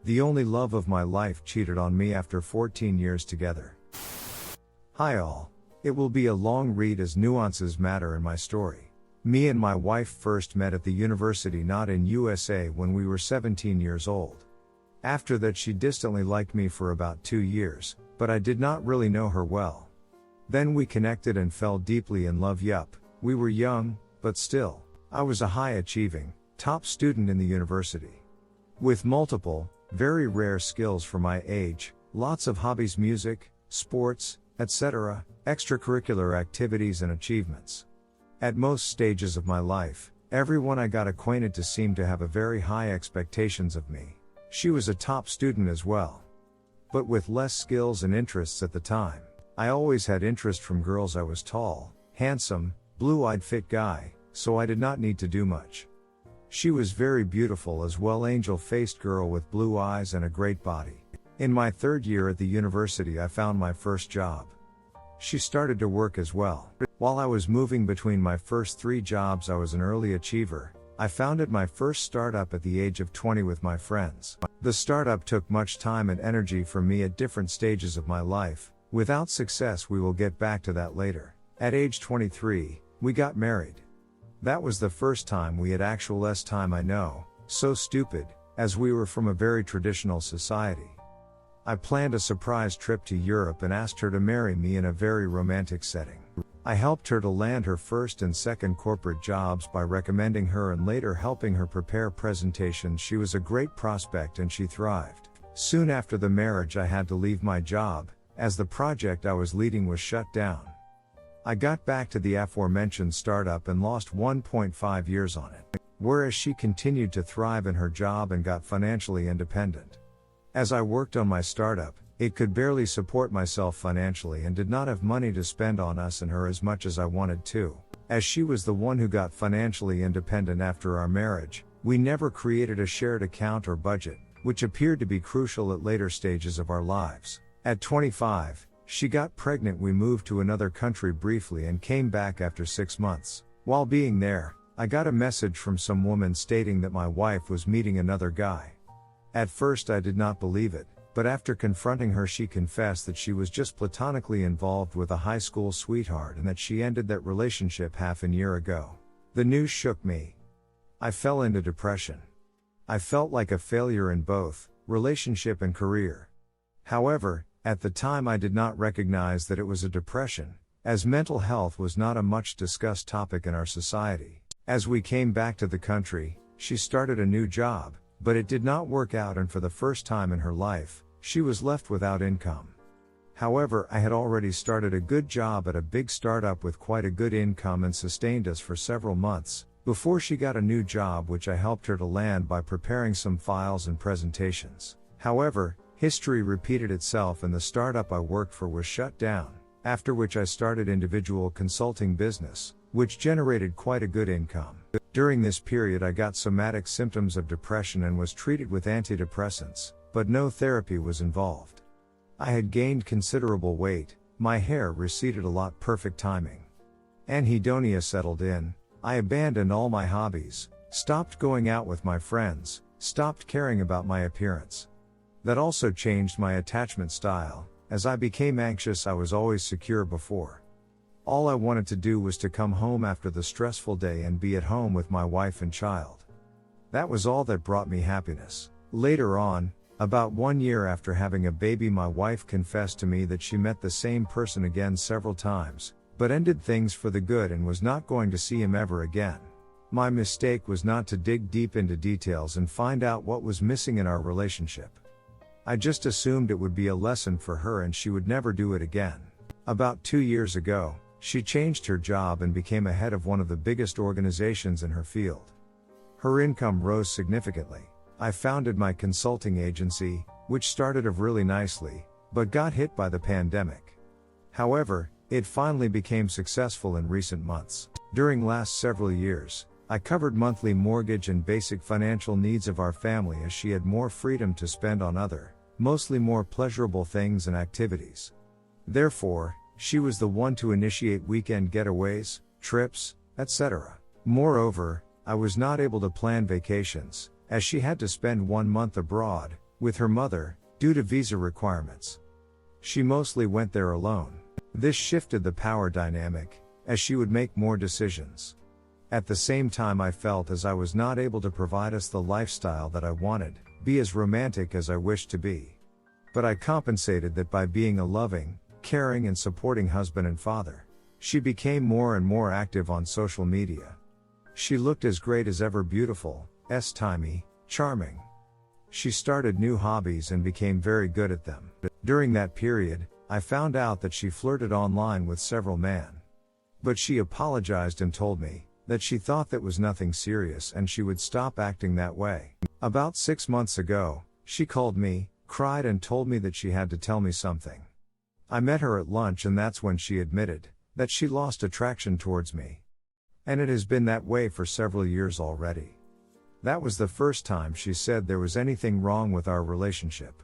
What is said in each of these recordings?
The only love of my life cheated on me after 14 years together. Hi all. It will be a long read as nuances matter in my story. Me and my wife first met at the university not in USA when we were 17 years old. After that she distantly liked me for about 2 years, but I did not really know her well. Then we connected and fell deeply in love. We were young, but still, I was a high-achieving, top student in the university. With multiple, very rare skills for my age, lots of hobbies, music, sports, etc., extracurricular activities and achievements. At most stages of my life, everyone I got acquainted to seemed to have a very high expectations of me. She was a top student as well. But with less skills and interests at the time. I always had interest from girls. I was tall, handsome, blue-eyed fit guy, so I did not need to do much. She was very beautiful as well, angel-faced girl with blue eyes and a great body. In my 3rd year at the university I found my first job. She started to work as well. While I was moving between my first 3 jobs I was an early achiever. I founded my first startup at the age of 20 with my friends. The startup took much time and energy from me at different stages of my life. Without success, we will get back to that later. At age 23, we got married. That was the first time we had actual time. I know, so stupid, as we were from a very traditional society. I planned a surprise trip to Europe and asked her to marry me in a very romantic setting. I helped her to land her first and second corporate jobs by recommending her and later helping her prepare presentations. She was a great prospect and she thrived. Soon after the marriage I had to leave my job, as the project I was leading was shut down. I got back to the aforementioned startup and lost 1.5 years on it, whereas she continued to thrive in her job and got financially independent. As I worked on my startup, it could barely support myself financially and did not have money to spend on us and her as much as I wanted to. As she was the one who got financially independent after our marriage, we never created a shared account or budget, which appeared to be crucial at later stages of our lives. At 25, she got pregnant. We moved to another country briefly and came back after 6 months. While being there, I got a message from some woman stating that my wife was meeting another guy. At first I did not believe it, but after confronting her she confessed that she was just platonically involved with a high school sweetheart and that she ended that relationship half a year ago. The news shook me. I fell into depression. I felt like a failure in both relationship and career. However, at the time I did not recognize that it was a depression, as mental health was not a much discussed topic in our society. As we came back to the country, she started a new job, but it did not work out and for the first time in her life, she was left without income. However, I had already started a good job at a big startup with quite a good income and sustained us for several months, before she got a new job which I helped her to land by preparing some files and presentations. However, history repeated itself and the startup I worked for was shut down, after which I started individual consulting business, which generated quite a good income. During this period I got somatic symptoms of depression and was treated with antidepressants, but no therapy was involved. I had gained considerable weight, my hair receded a lot, perfect timing. Anhedonia settled in, I abandoned all my hobbies, stopped going out with my friends, stopped caring about my appearance. That also changed my attachment style. As I became anxious, I was always secure before. All I wanted to do was to come home after the stressful day and be at home with my wife and child. That was all that brought me happiness. Later on, about 1 year after having a baby, my wife confessed to me that she met the same person again several times, but ended things for the good and was not going to see him ever again. My mistake was not to dig deep into details and find out what was missing in our relationship. I just assumed it would be a lesson for her and she would never do it again. About 2 years ago, she changed her job and became a head of one of the biggest organizations in her field. Her income rose significantly. I founded my consulting agency, which started off really nicely, but got hit by the pandemic. However, it finally became successful in recent months. During last several years, I covered monthly mortgage and basic financial needs of our family as she had more freedom to spend on other, mostly more pleasurable things and activities. Therefore, she was the one to initiate weekend getaways, trips, etc. Moreover, I was not able to plan vacations, as she had to spend 1 month abroad, with her mother, due to visa requirements. She mostly went there alone. This shifted the power dynamic, as she would make more decisions. At the same time, I felt as I was not able to provide us the lifestyle that I wanted, be as romantic as I wished to be. But I compensated that by being a loving, caring and supporting husband and father. She became more and more active on social media. She looked as great as ever, beautiful, timey, charming. She started new hobbies and became very good at them. During that period, I found out that she flirted online with several men. But she apologized and told me that she thought that was nothing serious and she would stop acting that way. About 6 months ago, she called me, cried and told me that she had to tell me something. I met her at lunch and that's when she admitted that she lost attraction towards me. And it has been that way for several years already. That was the first time she said there was anything wrong with our relationship.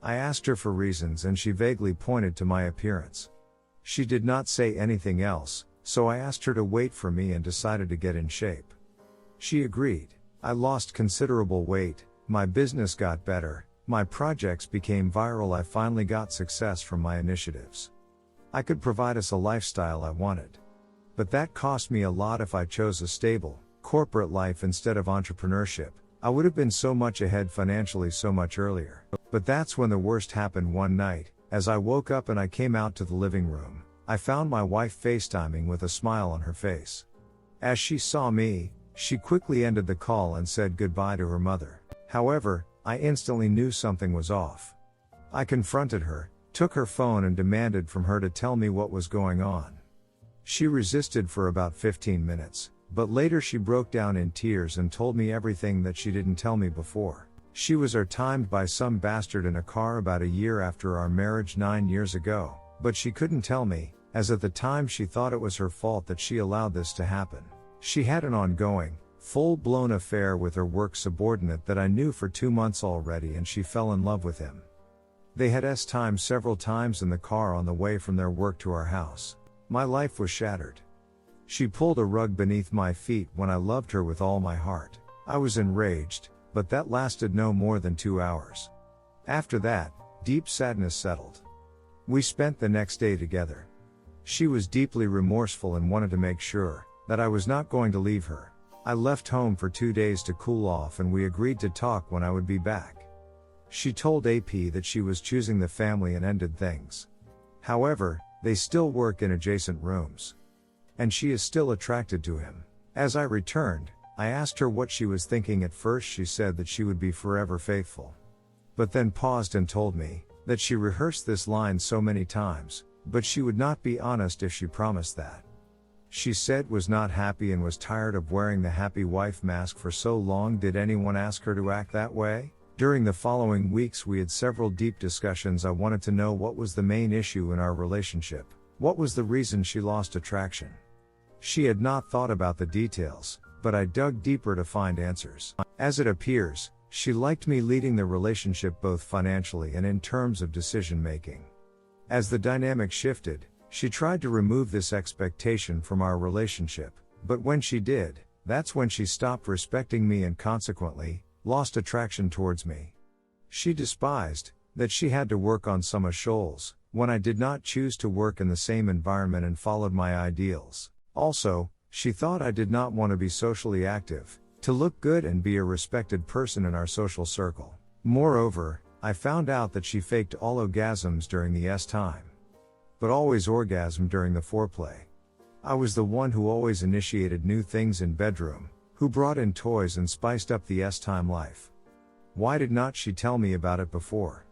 I asked her for reasons and she vaguely pointed to my appearance. She did not say anything else, so I asked her to wait for me and decided to get in shape. She agreed. I lost considerable weight, my business got better, my projects became viral, I finally got success from my initiatives. I could provide us a lifestyle I wanted. But that cost me a lot. If I chose a stable, corporate life instead of entrepreneurship, I would have been so much ahead financially so much earlier. But that's when the worst happened one night. As I woke up and I came out to the living room, I found my wife FaceTiming with a smile on her face. As she saw me, she quickly ended the call and said goodbye to her mother. However, I instantly knew something was off. I confronted her, took her phone and demanded from her to tell me what was going on. She resisted for about 15 minutes, but later she broke down in tears and told me everything that she didn't tell me before. She was timed by some bastard in a car about a year after our marriage 9 years ago, but she couldn't tell me, as at the time she thought it was her fault that she allowed this to happen. She had an ongoing, full-blown affair with her work subordinate that I knew for 2 months already, and she fell in love with him. They had time several times in the car on the way from their work to our house. My life was shattered. She pulled a rug beneath my feet when I loved her with all my heart. I was enraged, but that lasted no more than 2 hours. After that, deep sadness settled. We spent the next day together. She was deeply remorseful and wanted to make sure that I was not going to leave her. I left home for 2 days to cool off and we agreed to talk when I would be back. She told AP that she was choosing the family and ended things. However, they still work in adjacent rooms. And she is still attracted to him. As I returned, I asked her what she was thinking. At first she said that she would be forever faithful. But then paused and told me that she rehearsed this line so many times, but she would not be honest if she promised that. She said was not happy and was tired of wearing the happy wife mask for so long. Did anyone ask her to act that way? During the following weeks we had several deep discussions. I wanted to know what was the main issue in our relationship. What was the reason she lost attraction? She had not thought about the details, but I dug deeper to find answers. As it appears, she liked me leading the relationship both financially and in terms of decision making. As the dynamic shifted, she tried to remove this expectation from our relationship, but when she did, that's when she stopped respecting me and consequently, lost attraction towards me. She despised that she had to work on summer shoals, when I did not choose to work in the same environment and followed my ideals. Also, she thought I did not want to be socially active, to look good and be a respected person in our social circle. Moreover, I found out that she faked all orgasms during the time, but always orgasmed during the foreplay. I was the one who always initiated new things in bedroom, who brought in toys and spiced up the time life. Why did not she tell me about it before?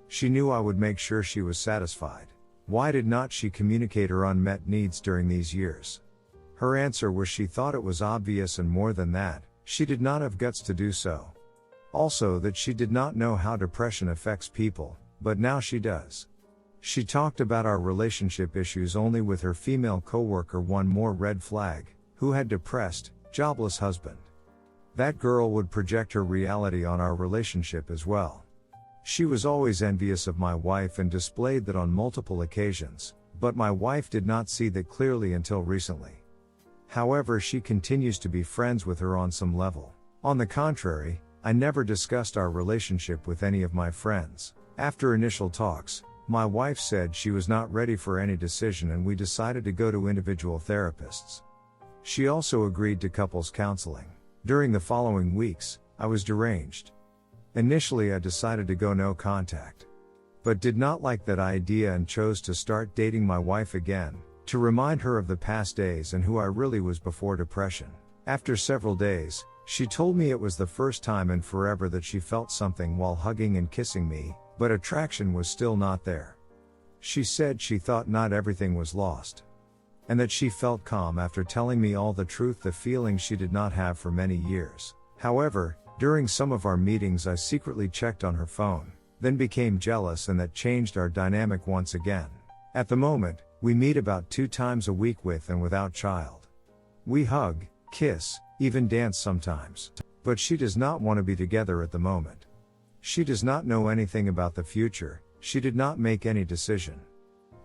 She knew I would make sure she was satisfied. Why did not she communicate her unmet needs during these years? Her answer was she thought it was obvious, and more than that, she did not have guts to do so. Also that she did not know how depression affects people, but now she does. She talked about our relationship issues only with her female coworker. One more red flag, who had depressed, jobless husband. That girl would project her reality on our relationship as well. She was always envious of my wife and displayed that on multiple occasions, but my wife did not see that clearly until recently. However, she continues to be friends with her on some level. On the contrary, I never discussed our relationship with any of my friends. After initial talks, my wife said she was not ready for any decision and we decided to go to individual therapists. She also agreed to couples counseling. During the following weeks, I was deranged. Initially I decided to go no contact, but did not like that idea and chose to start dating my wife again, to remind her of the past days and who I really was before depression. After several days, she told me it was the first time in forever that she felt something while hugging and kissing me, but attraction was still not there. She said she thought not everything was lost, and that she felt calm after telling me all the truth, the feeling she did not have for many years. However, during some of our meetings I secretly checked on her phone, then became jealous, and that changed our dynamic once again. At the moment, we meet about 2 times a week with and without child. We hug, kiss, even dance sometimes. But she does not want to be together at the moment. She does not know anything about the future, she did not make any decision.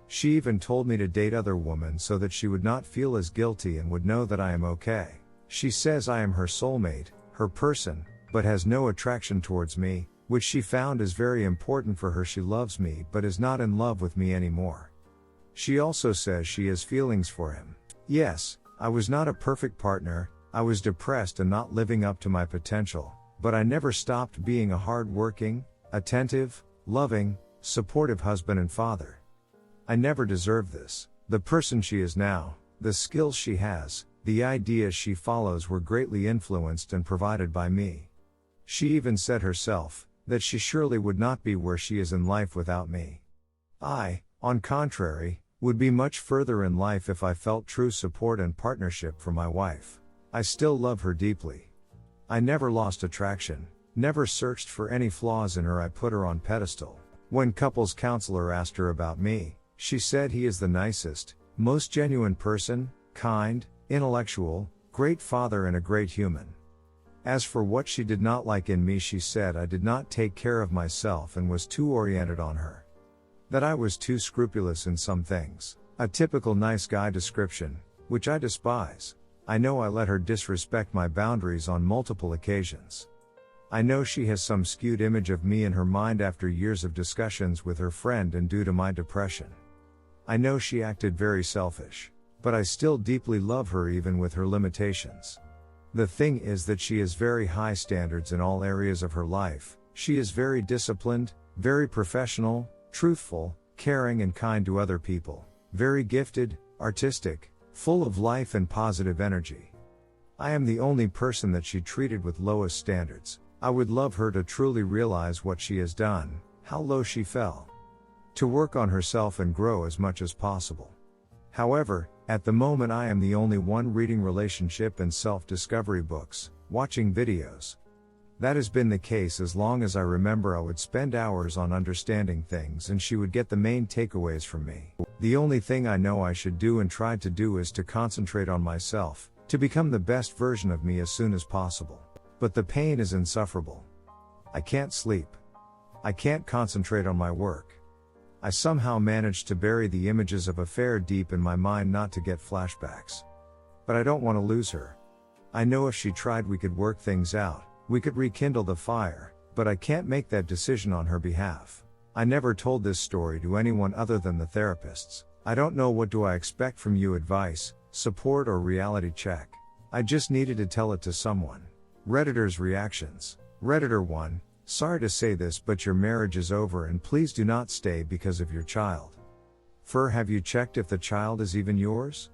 She even told me to date other women so that she would not feel as guilty and would know that I am okay. She says I am her soulmate, her person, but has no attraction towards me, which she found is very important for her. She loves me but is not in love with me anymore. She also says she has feelings for him. Yes, I was not a perfect partner, I was depressed and not living up to my potential, but I never stopped being a hard-working, attentive, loving, supportive husband and father. I never deserved this. The person she is now, the skills she has, the ideas she follows were greatly influenced and provided by me. She even said herself, that she surely would not be where she is in life without me. I, on contrary, would be much further in life if I felt true support and partnership from my wife. I still love her deeply. I never lost attraction, never searched for any flaws in her. I put her on pedestal. When couples counselor asked her about me, she said he is the nicest, most genuine person, kind, intellectual, great father and a great human. As for what she did not like in me, she said I did not take care of myself and was too oriented on her. That I was too scrupulous in some things. A typical nice guy description, which I despise. I know I let her disrespect my boundaries on multiple occasions. I know she has some skewed image of me in her mind after years of discussions with her friend and due to my depression. I know she acted very selfish, but I still deeply love her even with her limitations. The thing is that she has very high standards in all areas of her life. She is very disciplined, very professional, truthful, caring and kind to other people, very gifted, artistic, full of life and positive energy. I am the only person that she treated with lowest standards. I would love her to truly realize what she has done, how low she fell. To work on herself and grow as much as possible. However, at the moment I am the only one reading relationship and self-discovery books, watching videos. That has been the case as long as I remember. I would spend hours on understanding things and she would get the main takeaways from me. The only thing I know I should do and tried to do is to concentrate on myself, to become the best version of me as soon as possible. But the pain is insufferable. I can't sleep. I can't concentrate on my work. I somehow managed to bury the images of affair deep in my mind not to get flashbacks. But I don't want to lose her. I know if she tried we could work things out, we could rekindle the fire, but I can't make that decision on her behalf. I never told this story to anyone other than the therapists. I don't know what do I expect from you, advice, support or reality check. I just needed to tell it to someone. Redditors reactions. Redditor 1, sorry to say this but your marriage is over and please do not stay because of your child. Have you checked if the child is even yours?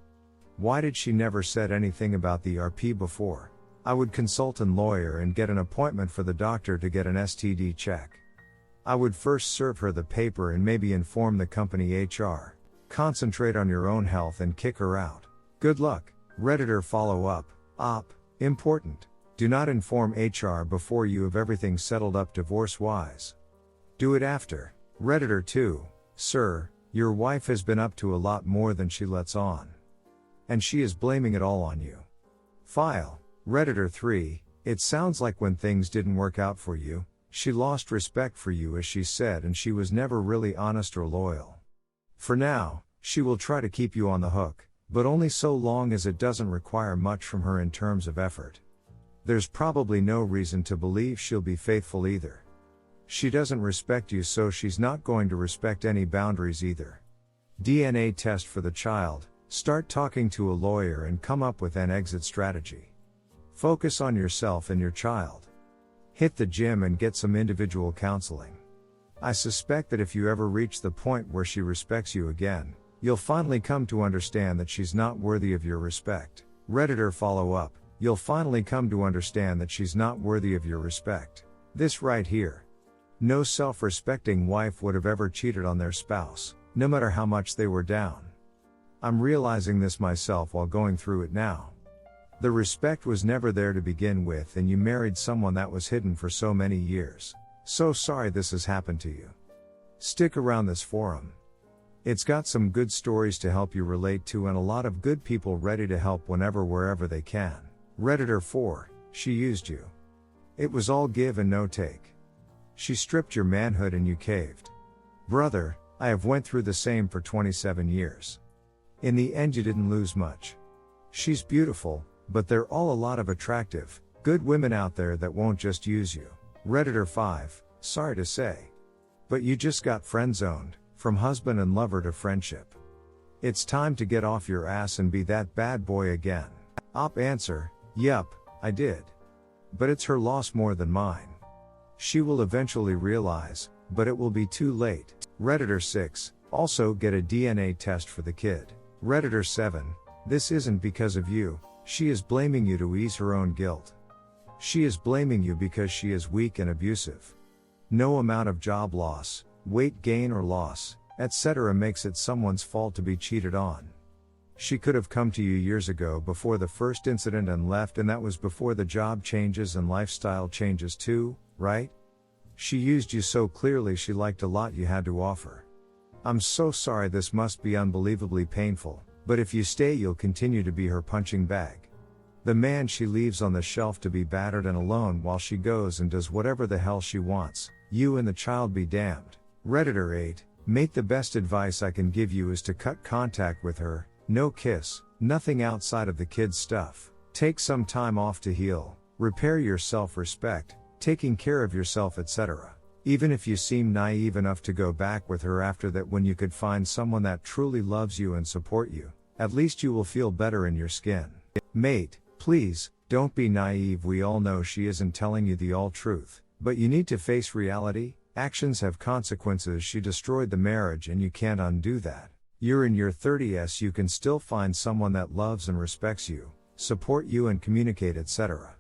Why did she never said anything about the RP before? I would consult a lawyer and get an appointment for the doctor to get an STD check. I would first serve her the paper and maybe inform the company HR. Concentrate on your own health and kick her out. Good luck. Redditor follow up. Important. Do not inform HR before you have everything settled up divorce-wise. Do it after. Redditor 2, sir, your wife has been up to a lot more than she lets on. And she is blaming it all on you. File. Redditor 3, it sounds like when things didn't work out for you, she lost respect for you as she said and she was never really honest or loyal. For now, she will try to keep you on the hook, but only so long as it doesn't require much from her in terms of effort. There's probably no reason to believe she'll be faithful either. She doesn't respect you, so she's not going to respect any boundaries either. DNA test for the child, start talking to a lawyer and come up with an exit strategy. Focus on yourself and your child. Hit the gym and get some individual counseling. I suspect that if you ever reach the point where she respects you again, you'll finally come to understand that she's not worthy of your respect. Redditor follow-up, you'll finally come to understand that she's not worthy of your respect. This right here. No self-respecting wife would have ever cheated on their spouse, no matter how much they were down. I'm realizing this myself while going through it now. The respect was never there to begin with, and you married someone that was hidden for so many years. So sorry this has happened to you. Stick around this forum. It's got some good stories to help you relate to and a lot of good people ready to help whenever wherever they can. Redditor 4, she used you. It was all give and no take. She stripped your manhood and you caved. Brother, I have went through the same for 27 years. In the end you didn't lose much. She's beautiful, but there are all a lot of attractive, good women out there that won't just use you. Redditor 5, sorry to say. But you just got friend-zoned, from husband and lover to friendship. It's time to get off your ass and be that bad boy again. Op answer, yup, I did. But it's her loss more than mine. She will eventually realize, but it will be too late. Redditor 6, also get a DNA test for the kid. Redditor 7, this isn't because of you, she is blaming you to ease her own guilt. She is blaming you because she is weak and abusive. No amount of job loss, weight gain or loss, etc. makes it someone's fault to be cheated on. She could have come to you years ago before the first incident and left, and that was before the job changes and lifestyle changes too, right? She used you so clearly, she liked a lot you had to offer. I'm so sorry, this must be unbelievably painful, but if you stay you'll continue to be her punching bag. The man she leaves on the shelf to be battered and alone while she goes and does whatever the hell she wants, you and the child be damned. Redditor 8, mate, the best advice I can give you is to cut contact with her, no kiss, nothing outside of the kid's stuff. Take some time off to heal, repair your self-respect, taking care of yourself, etc. Even if you seem naive enough to go back with her after that, when you could find someone that truly loves you and support you, at least you will feel better in your skin. Mate, please, don't be naive. We all know she isn't telling you the all truth, but you need to face reality. Actions have consequences. She destroyed the marriage and you can't undo that. You're in your 30s, you can still find someone that loves and respects you, support you and communicate, etc.